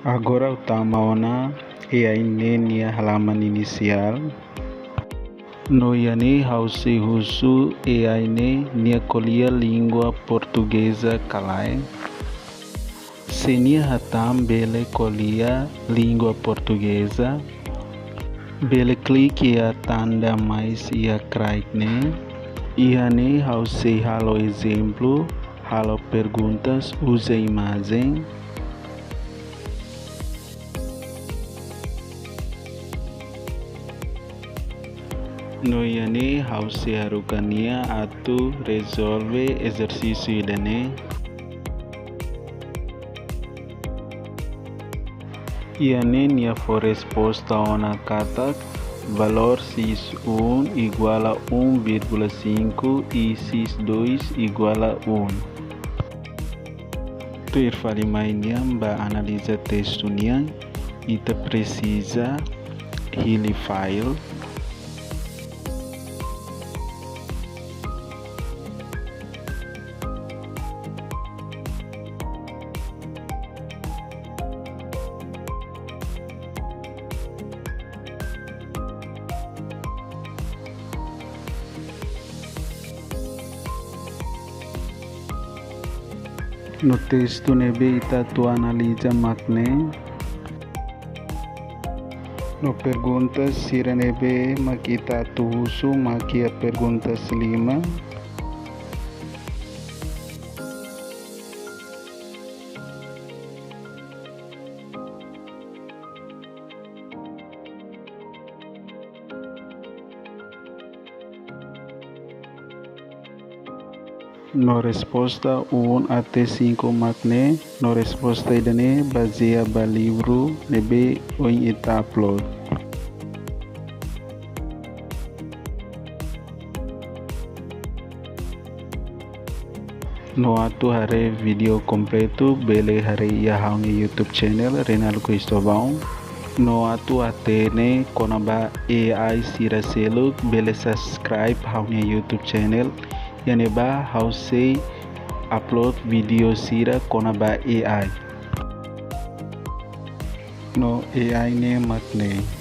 Agora utamaona AI nia halaman inisial. No yani hausi husu AI nia kuliah língua portuguesa kalai. Senia hatam bele kuliah língua portuguesa. Bele klik a tanda mais ia craikne. Iane hausi halo exemplo, halo perguntas, usa imagem. No iane hausi harukania atu resolve exercício idane. Iane nia for resposta ona kata valor x1 igual a 1,5 e x2 igual a 1. Per fali mainnya ba analisa textunya, ita precisa hili file. No texto nebe ita tu analisa makne. No perguntas sira nebe makita tu husu makia perguntas 5. No resposta 1 até 5 makne. No resposta idane baseia ba livro nebe oin ita upload. No atu hare video completo bele hare ia haungi YouTube channel Renal Cristovão. No atu atene konaba AI sira seluk bele subscribe haungi YouTube channel. Yaneba hausei upload video sira konaba AI. No AI ne makne.